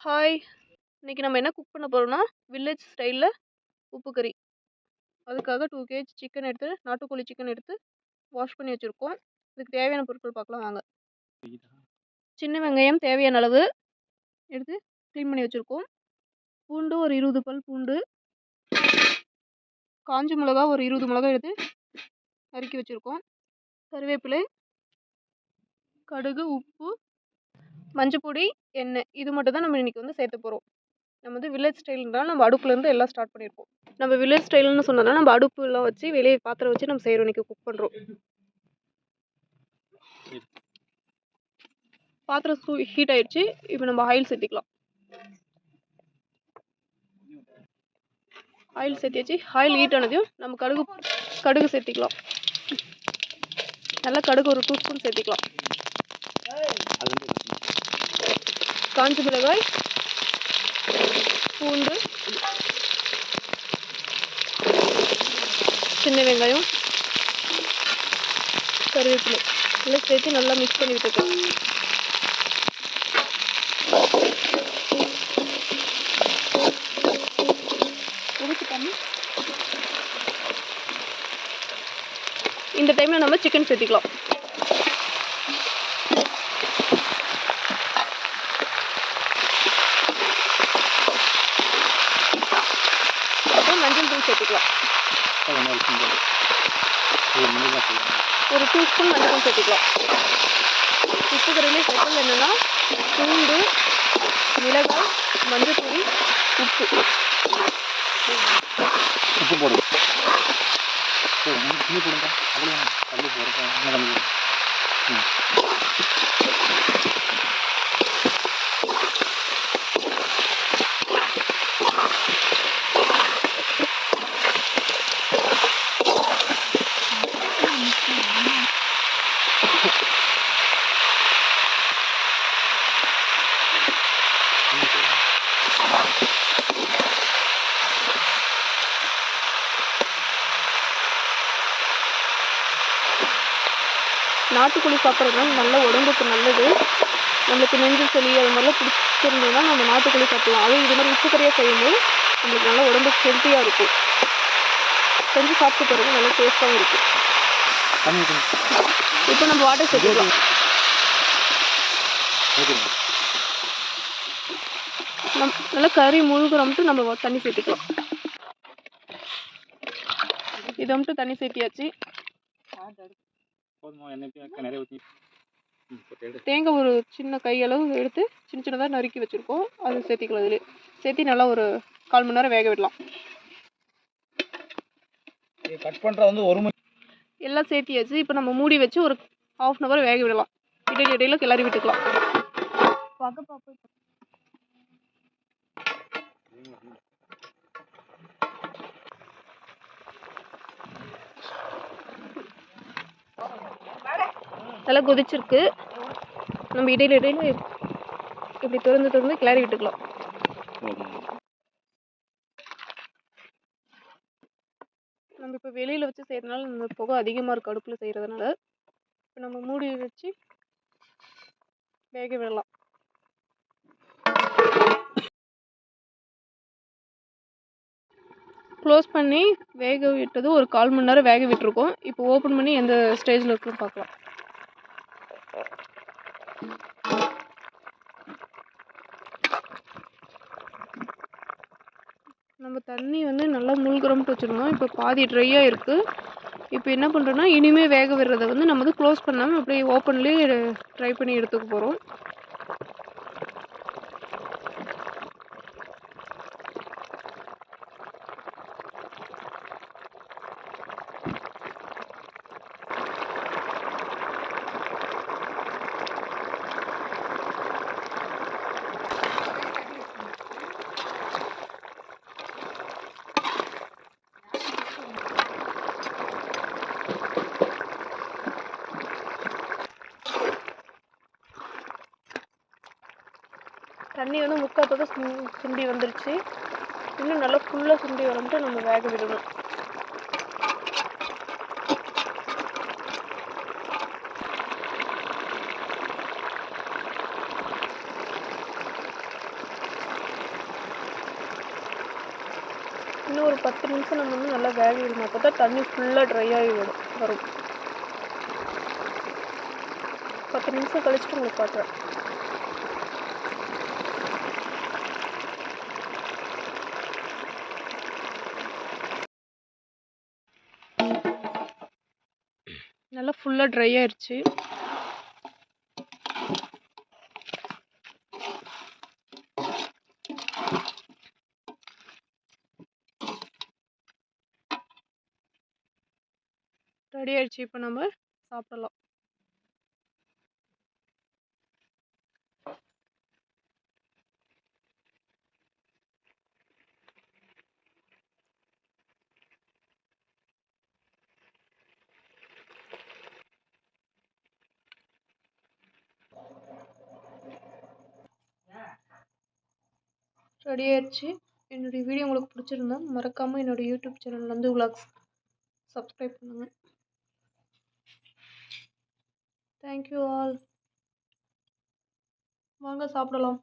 Hi! இன்னைக்கு நம்ம என்ன குக் பண்ண போறோம்னா, வில்லேஜ் ஸ்டைல்ல உப்பு கறி. அதுக்காக 2 கேஜ் சிக்கன் எடுத்து நாட்டுக்கோழி சிக்கன் எடுத்து வாஷ் பண்ணி வச்சிருக்கோம். இதுக்கு தேவையான பொருட்கள் பார்க்கலாம் வாங்க. சின்ன வெங்காயம் தேவையான அளவு எடுத்து க்ளீன் பண்ணி வச்சிருக்கோம். பூண்டு ஒரு 20 பல் பூண்டு, காஞ்ச மிளகா ஒரு 20 மிளகாய் எடுத்து நறுக்கி வச்சிருக்கோம். கருவேப்பிலை, கடுகு, உப்பு, மஞ்சப்பொடி, எண்ணெய் இது மட்டும் தான் நம்ம இன்னைக்கு சேர்த்த போறோம். நம்ம வில்லேஜ் ஸ்டைல்ன்றனால நம்ம அடுப்புலேருந்து எல்லாம் ஸ்டார்ட் பண்ணியிருக்கோம். நம்ம வில்லேஜ் ஸ்டைல்னு சொன்னதுனால நம்ம அடுப்புலாம் வச்சு வெளியே பாத்திரம் வச்சு நம்ம செய்கிறோம். இன்றைக்கி குக் பண்ணுறோம். பாத்திரம் ஹீட் ஆயிடுச்சு. இப்போ நம்ம ஆயில் சேர்த்திக்கலாம். ஆயில் சேர்த்தியாச்சு. ஆயில் ஹீட் ஆனதையும் நம்ம கடுகு சேர்த்திக்கலாம். நல்லா கடுகு ஒரு 2 ஸ்பூன் சேர்த்திக்கலாம். காஞ்ச மிளகாய், பூண்டு, சின்ன வெங்காயம், கருவேப்பிலை எல்லாம் சேர்த்து நல்லா மிக்ஸ் பண்ணி விட்டுக்கலாம். இந்த டைமில் நம்ம சிக்கன் சேர்த்திக்கலாம். அப்புறம் மஞ்சள் தூள் சேர்த்துக்கலாம். ஒரு 2 ஸ்பூன் மஞ்சள் தூள் சேர்த்துக்கலாம். உப்பு கறியிலே ஸ்பெஷல் என்னென்னா பூண்டு, மிளகாய், மஞ்சள் தூள், உப்பு போடுங்க. நாட்டுக்கோழி சாப்பிட்றதுனால நல்ல உடம்புக்கு நல்லது. நம்மளுக்கு நெஞ்சு சளி அது மாதிரிலாம் பிடிச்சிருந்ததுன்னா நம்ம நாட்டுக்கோழி சாப்பிடலாம். அதே இது மாதிரி உப்பு கறியாக செய்யும்போது நம்மளுக்கு நல்ல உடம்புக்கு ஹெல்த்தியாக இருக்கும். செஞ்சு சாப்பிட்டு பிறகு நல்லா டேஸ்ட்டாகவும் இருக்கும். இப்போ நம்ம வாட்டர் சேர்த்துக்கலாம். நல்லா கறி முழுகிறோம்ட்டு நம்ம தண்ணி சேர்த்துக்கலாம். இதை மட்டும் தண்ணி சேர்த்தியாச்சு. தேங்காய் ஒரு சின்ன கையளவு எடுத்து சின்ன சின்னதாக நறுக்கி வச்சுருக்கோம். அது சேர்த்திக்கலாம். இதில் சேர்த்தி நல்லா ஒரு 1/4 மணி நேரம் வேக விடலாம். கட் பண்ணுறது ஒரு எல்லாம் சேர்த்தியாச்சு. இப்போ நம்ம மூடி வச்சு ஒரு 1/2 hour வேக விடலாம். இடையில கிளறி விட்டுக்கலாம். நல்லா கொதிச்சிருக்கு. நம்ம இடையில இப்படி திறந்து கிளறி விட்டுக்கலாம். நம்ம இப்போ வெளியில் வச்சு செய்கிறதுனால நம்ம புகை அதிகமாக இருக்குது அடுப்பில் செய்கிறதுனால. இப்போ நம்ம மூடி வச்சு வேக விடலாம். க்ளோஸ் பண்ணி வேக விட்டது ஒரு 1/4 மணி நேரம் வேக விட்டுருக்கோம். இப்போ ஓப்பன் பண்ணி எந்த ஸ்டேஜில் இருக்குன்னு பார்க்கலாம். நம்ம தண்ணி நல்லா மூழ்கிறோம்ட்டு வச்சுருந்தோம். இப்போ பாதி ட்ரையாக இருக்குது. இப்போ என்ன பண்ணுறோன்னா இனிமேல் வேக விடுறதை நம்ம க்ளோஸ் பண்ணாமல் அப்படியே ஓப்பன்லேயே ட்ரை பண்ணி எடுத்துக்க போகிறோம். தண்ணி முக்காத்தோட சுண்டி வந்துருச்சு. இன்னும் நல்லா ஃபுல்லாக சுண்டி வரம்ட்டு நம்ம வேக விடணும். இன்னும் ஒரு 10 நிமிஷம் நம்ம வந்து நல்லா வேக விடணும். அப்போ தான் தண்ணி ஃபுல்லாக ட்ரை ஆகி வரும். 10 நிமிஷம் கழிச்சுட்டு உங்களுக்கு காட்டுறேன். நல்லா ஃபுல்லாக ட்ரை ஆயிடுச்சு. ரெடி ஆயிடுச்சு. இப்போ நம்ம சாப்பிடலாம். ரெடி ஆயிடுச்சு. என்னுடைய வீடியோ உங்களுக்கு பிடிச்சிருந்தா மறக்காமல் என்னோடய YouTube channel Nandu vlogs subscribe பண்ணுங்கள். Thank you all. வாங்க சாப்பிடலாம்.